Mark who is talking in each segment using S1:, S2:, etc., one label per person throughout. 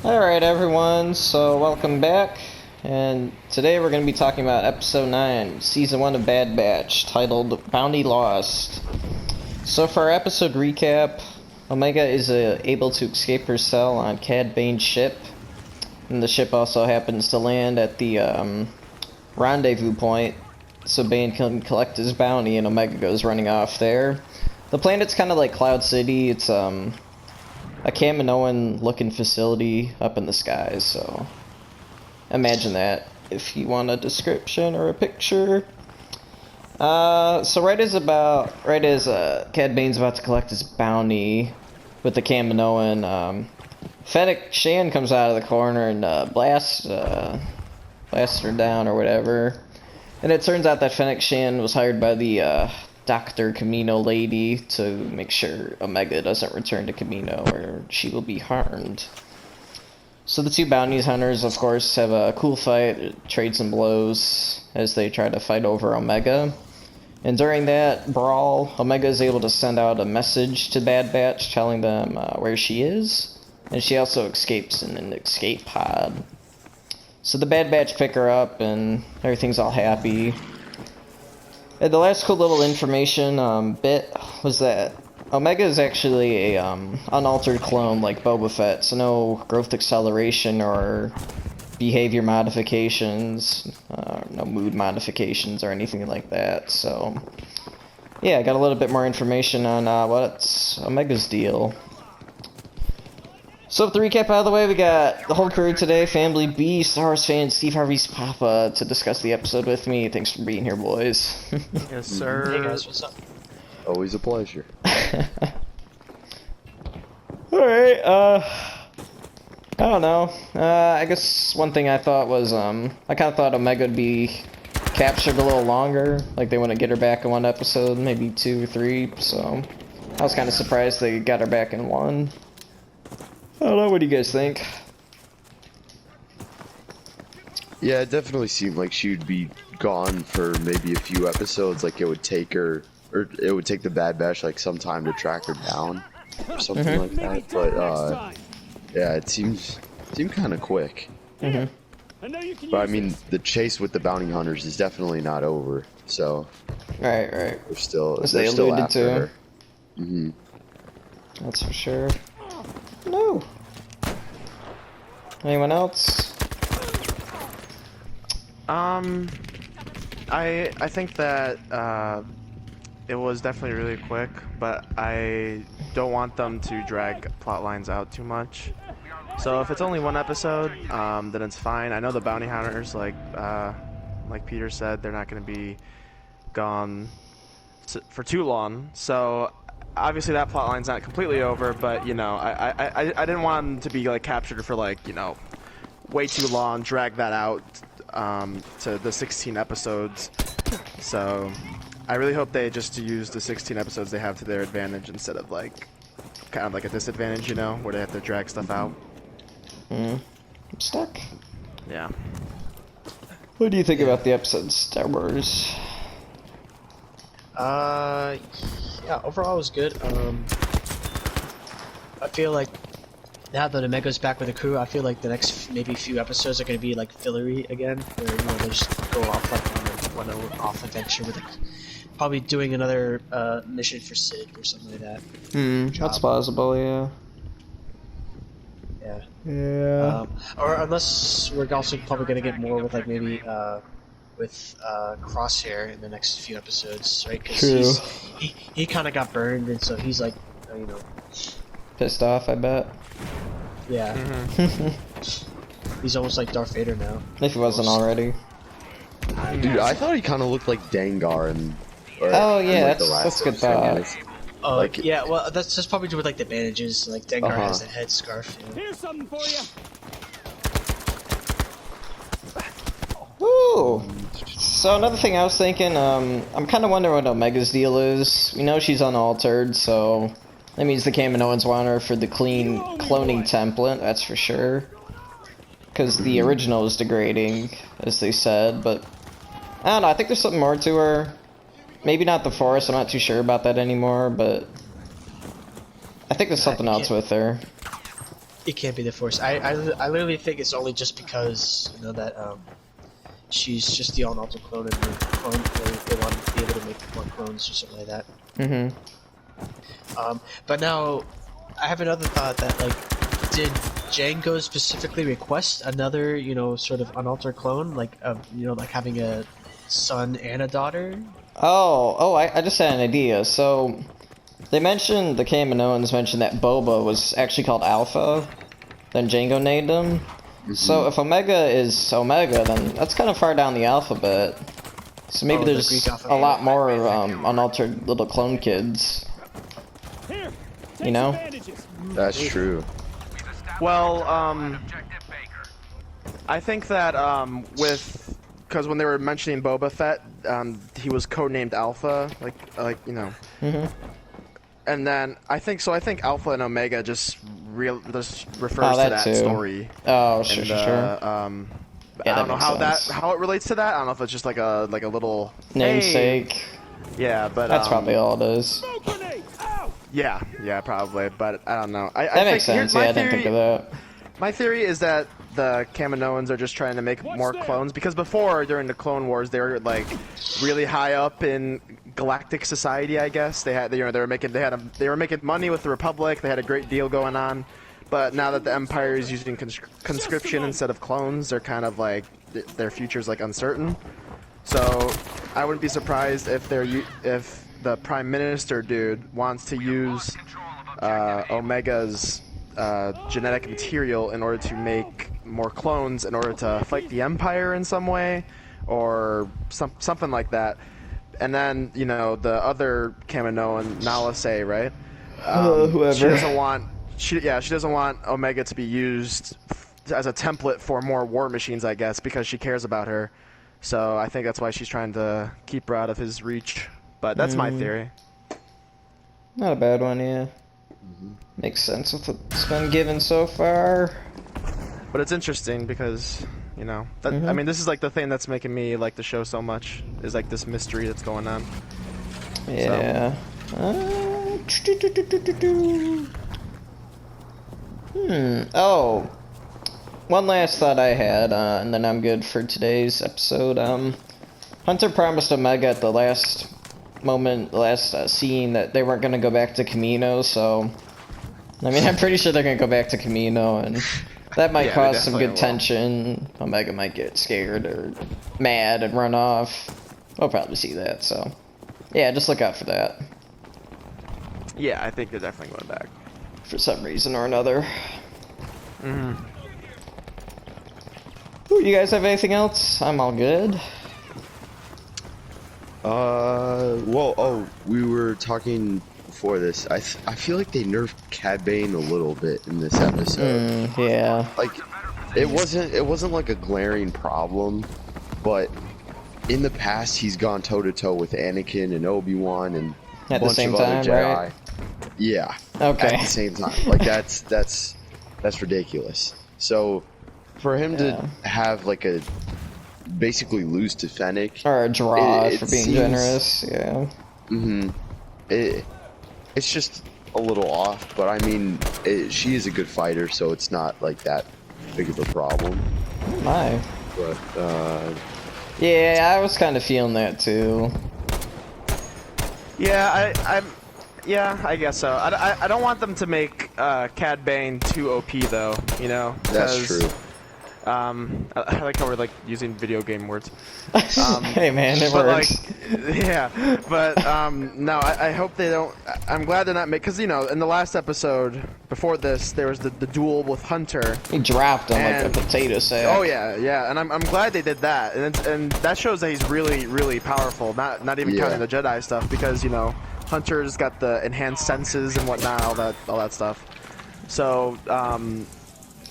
S1: Alright everyone, so welcome back, and today we're going to be talking about Episode 9, Season 1 of Bad Batch, titled Bounty Lost. So for our episode recap, Omega is able to escape her cell on Cad Bane's ship, and the ship also happens to land at the rendezvous point, so Bane can collect his bounty and Omega goes running off there. The planet's kind of like Cloud City. It's a Kaminoan looking facility up in the skies, so imagine that if you want a description or a picture. So right as Cad Bane's about to collect his bounty with the Kaminoan, Fennec Shan comes out of the corner and blasts her down or whatever. And it turns out that Fennec Shan was hired by the Dr. Kamino lady to make sure Omega doesn't return to Kamino or she will be harmed. So the two bounty hunters, of course, have a cool fight, trade some blows as they try to fight over Omega. And during that brawl, Omega is able to send out a message to Bad Batch telling them where she is. And she also escapes in an escape pod. So the Bad Batch pick her up and everything's all happy. And the last cool little information bit was that Omega is actually a unaltered clone like Boba Fett, so no growth acceleration or behavior modifications, no mood modifications or anything like that. So yeah, I got a little bit more information on what's Omega's deal. So with the recap out of the way, we got the whole crew today, Family B, Star Wars fan, Steve Harvey's Papa, to discuss the episode with me. Thanks for being here, boys.
S2: Yes, sir.
S3: Hey guys, what's up?
S4: Always a pleasure.
S1: Alright, I don't know. I guess one thing I thought was, I kind of thought Omega would be captured a little longer. Like, they want to get her back in one episode, maybe 2 or 3, so I was kind of surprised they got her back in one. I don't know, what do you guys think?
S4: Yeah, it definitely seemed like she would be gone for maybe a few episodes. Like, it would take her, or it would take the Bad Batch like some time to track her down, or something like that. But yeah, it seems kind of quick. But I mean, the chase with the bounty hunters is definitely not over. So
S1: Right.
S4: they're still
S1: As they
S4: still
S1: alluded
S4: after
S1: to.
S4: her.
S1: That's for sure. No. Anyone else?
S2: I think that it was definitely really quick, but I don't want them to drag plot lines out too much. So if it's only one episode, then it's fine. I know the bounty hunters, like Peter said, they're not going to be gone for too long. So obviously that plot line's not completely over, but you know, I didn't want them to be like captured for like, you know, way too long, drag that out to the 16 episodes. So I really hope they just use the 16 episodes they have to their advantage instead of like kind of like a disadvantage, you know, where they have to drag stuff out.
S1: I'm stuck.
S2: Yeah.
S1: What do you think about the episode, Star Wars?
S3: Yeah, overall it was good. I feel like now that Omega's back with the crew, I feel like the next maybe few episodes are gonna be like fillery again, where you know they just go off like on a one-off adventure with probably doing another mission for Sid or something like that.
S1: That's plausible, yeah.
S3: Yeah.
S1: Yeah.
S3: Or unless we're also probably gonna get more with like maybe with Crosshair in the next few episodes, right? Because he kind of got burned, and so he's like, you know,
S1: Pissed off, I bet.
S3: yeah. He's almost like Darth Vader now.
S1: If he wasn't already.
S4: Dude, I thought he kind of looked like Dengar and.
S1: Oh yeah, that's a good thought.
S3: Oh,
S4: Like-
S3: yeah. Well, that's just probably with like the bandages. Like Dengar has the head scarf. You know?
S5: Here's something for you.
S1: Ooh. So another thing I was thinking, I'm kind of wondering what Omega's deal is. We know she's unaltered, so that means the Kaminoans want her for the clean cloning template, that's for sure. Because the original is degrading, as they said, but I don't know, I think there's something more to her. Maybe not the Force, I'm not too sure about that anymore, but I think there's something else with her.
S3: It can't be the Force. I literally think it's only just because you know that she's just the all-alter clone, and the clone they want to be able to make more clones or something like that. But now I have another thought that like, did Django specifically request another sort of unaltered clone, like like having a son and a daughter?
S1: I just had an idea. So they mentioned, the Kaminoans mentioned that Boba was actually called Alpha, then Django named him. So if Omega is Omega, then that's kind of far down the alphabet. So maybe
S3: the
S1: there's
S3: Greek
S1: a
S3: alphabet.
S1: lot more unaltered little clone kids. You know?
S4: That's true.
S2: Well, I think that because when they were mentioning Boba Fett, he was codenamed Alpha, like you know. And then I think Alpha and Omega just refers to that
S1: too.
S2: story.
S1: Oh, sure,
S2: And,
S1: sure.
S2: I don't know
S1: makes sense.
S2: how it relates to that. I don't know if it's just like a little
S1: Namesake.
S2: Hey. Yeah, but
S1: That's probably all it is.
S2: Yeah, probably. But I don't know.
S1: That makes sense. Yeah, I didn't think of that.
S2: My theory is that the Kaminoans are just trying to make more clones, because before, during the Clone Wars, they were like really high up in galactic society. I guess they were making money with the Republic. They had a great deal going on. But now that the Empire is using conscription instead of clones, they're kind of like their future's like uncertain. So I wouldn't be surprised if the Prime Minister dude wants to use Omega's genetic material in order to make more clones, in order to fight the Empire in some way, or something like that. And then the other Kaminoan, Nala Se, right?
S1: Whoever.
S2: She doesn't want Omega to be used as a template for more war machines, I guess, because she cares about her. So I think that's why she's trying to keep her out of his reach. But that's my theory.
S1: Not a bad one, yeah. Makes sense with what's been given so far.
S2: But it's interesting because, I mean, this is like the thing that's making me like the show so much, is like this mystery that's going on.
S1: Yeah. Oh. One last thought I had, and then I'm good for today's episode. Hunter promised Omega at the last scene that they weren't going to go back to Kamino, so I mean, I'm pretty sure they're going to go back to Kamino, and that might cause some good tension. Omega might get scared or mad and run off. We'll probably see that, so yeah, just look out for that.
S2: Yeah, I think they're definitely going back.
S1: For some reason or another. Ooh, you guys have anything else? I'm all good.
S4: We were talking before this. I feel like they nerfed Cad Bane a little bit in this episode.
S1: Yeah.
S4: Like, it wasn't like a glaring problem, but in the past he's gone toe to toe with Anakin and Obi-Wan and a bunch of other Jedi.
S1: Right?
S4: Yeah.
S1: Okay.
S4: At the same time, like that's ridiculous. So, for him to have like a basically lose to Fennec,
S1: or a draw
S4: it
S1: for being
S4: seems
S1: generous, yeah.
S4: It's just a little off, but I mean, she is a good fighter, so it's not like that big of a problem.
S1: Oh my.
S4: But
S1: yeah, I was kind of feeling that too.
S2: Yeah, I guess so. I don't want them to make Cad Bane too OP though,
S4: that's true.
S2: I like how we're like using video game words.
S1: Hey man, it works.
S2: No, I hope they don't. I'm glad they're not because in the last episode before this there was the duel with Hunter.
S1: He dropped him like a potato sack.
S2: Oh yeah, and I'm glad they did that, and that shows that he's really really powerful. Not even counting the Jedi stuff, because Hunter's got the enhanced senses and whatnot, all that stuff. So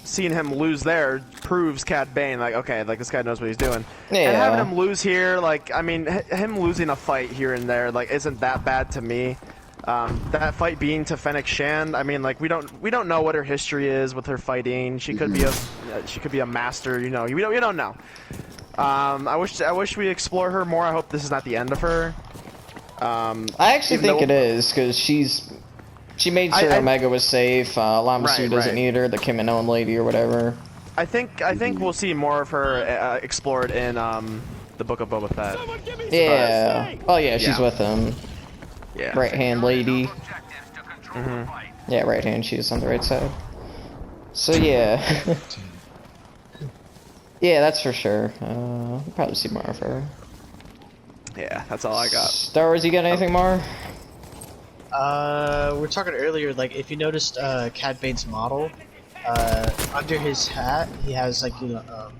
S2: seeing him lose there proves Cad Bane, like, okay, like, this guy knows what he's doing.
S1: Yeah.
S2: And having him lose here, like, I mean, him losing a fight here and there, like, isn't that bad to me. That fight being to Fennec Shand, I mean, like, we don't know what her history is with her fighting. She could be a master, we don't know. I wish we explore her more. I hope this is not the end of her.
S1: I actually think it is, because she's She made sure Omega was safe. Lamasu doesn't
S2: right.
S1: need her, the Kiminoan lady or whatever.
S2: I think we'll see more of her explored in the Book of Boba Fett.
S1: Yeah. Oh yeah, she's
S2: Yeah.
S1: with him.
S2: Yeah.
S1: Right hand lady.
S2: Mhm.
S1: Yeah, right hand. She's on the right side. So yeah. Yeah, that's for sure. We'll probably see more of her.
S2: Yeah, that's all I got.
S1: Star Wars, you got anything more?
S3: We were talking earlier, like, if you noticed Cad Bane's model, under his hat, he has, like, you know,
S1: Oh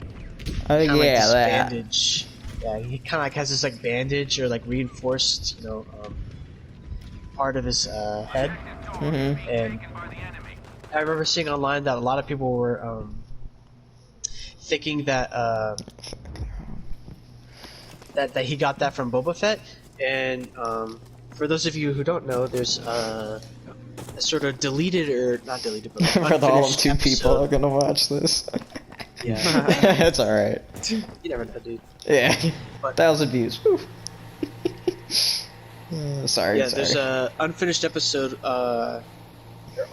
S3: kinda like
S1: yeah,
S3: this
S1: that.
S3: bandage. Yeah, he kind of like has this, like, bandage or, like, reinforced, you know, part of his head.
S1: Mhm.
S3: And I remember seeing online that a lot of people were thinking that that he got that from Boba Fett. And for those of you who don't know, there's a sort of deleted or not deleted, but
S1: For the all of
S3: unfinished
S1: 2 people are
S3: episode.
S1: gonna watch this.
S3: Yeah,
S1: It's alright.
S3: you never know, dude.
S1: Yeah.
S3: But-
S1: 1,000 views. Woo. Sorry.
S3: Yeah,
S1: sorry.
S3: there's a unfinished episode or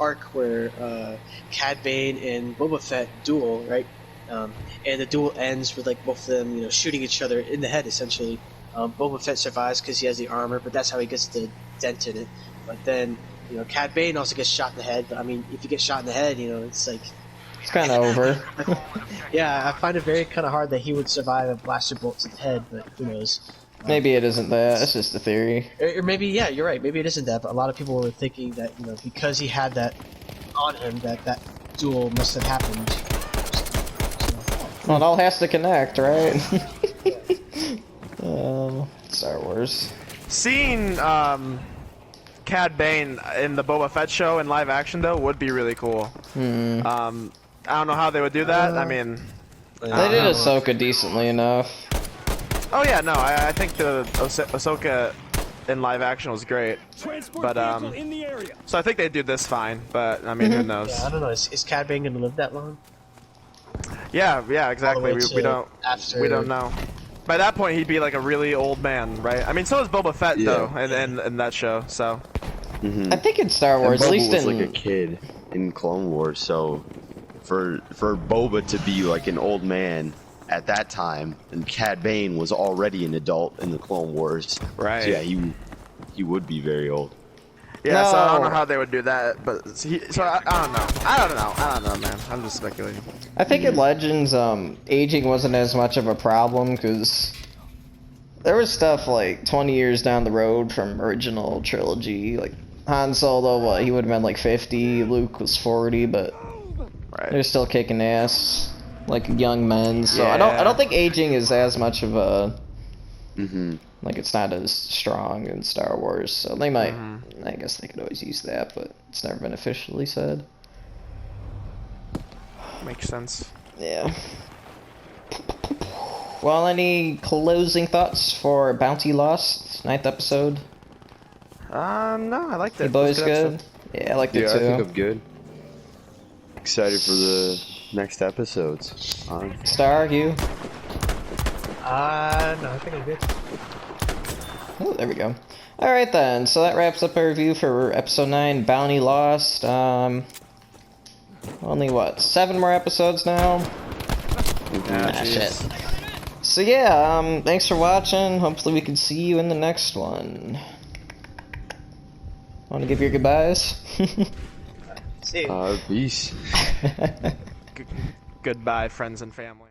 S3: arc where Cad Bane and Boba Fett duel, right? And the duel ends with like both of them, you know, shooting each other in the head. Essentially, Boba Fett survives because he has the armor, but that's how he gets the dent in it. But then, you know, Cad Bane also gets shot in the head. But I mean, if you get shot in the head, you know, it's like,
S1: It's kind of over.
S3: yeah, I find it very kind of hard that he would survive a blaster bolt to the head. But who knows?
S1: Maybe it isn't that. It's just a theory.
S3: Or maybe, yeah, you're right. Maybe it isn't that, but a lot of people were thinking that, you know, because he had that on him, that duel must have happened.
S1: Well, it all has to connect, right? Star Wars.
S2: Seeing Cad Bane in the Boba Fett show in live action though would be really cool.
S1: Hmm.
S2: I don't know how they would do that. I mean,
S1: They did Ahsoka decently enough.
S2: oh yeah, no, I think the Ahsoka in live action was great. But so I think they do this fine. But I mean, who knows?
S3: Yeah, I don't know. Is Cad Bane gonna live that long?
S2: Yeah, exactly.
S3: way
S2: We
S3: to
S2: don't
S3: after-
S2: we don't know. By that point, he'd be like a really old man, right? I mean, so is Boba Fett though, in that show. So
S4: Mhm.
S1: I think in Star
S4: And
S1: Wars, at
S4: Boba
S1: least
S4: was
S1: in
S4: like a kid in Clone Wars, so for Boba to be like an old man at that time, and Cad Bane was already an adult in the Clone Wars,
S2: Right.
S4: So yeah, he would be very old.
S2: yeah, so I don't know
S1: No.
S2: how they would do that, but I don't know. I don't know, man. I'm just speculating.
S1: I think in Legends, aging wasn't as much of a problem because there was stuff like 20 years down the road from original trilogy. Like Han Solo, he would have been like 50. Luke was 40, but
S2: Right.
S1: they're still kicking ass like young men. So I
S2: Yeah.
S1: don't think aging is as much of a
S4: Mm-hmm.
S1: like it's not as strong in Star Wars. So they might.
S2: Mm-hmm.
S1: I guess they could always use that, but it's never been officially said.
S2: Makes sense.
S1: Yeah. Well, any closing thoughts for Bounty Lost, 9th episode?
S2: No, I liked it.
S1: You boys
S2: It was a
S1: good? Yeah, I liked it
S4: Yeah, I
S1: too.
S4: think I'm good. Excited for the next episodes.
S1: Star, you?
S3: No, I think I'm good.
S1: Oh, there we go. Alright then, so that wraps up our review for episode 9, Bounty Lost. Only what, 7 more episodes now?
S2: Yeah,
S1: Ah,
S2: geez.
S1: shit. So yeah, thanks for watching. Hopefully we can see you in the next one. Want to give your goodbyes?
S3: See you.
S4: Peace.
S2: Goodbye, friends and family.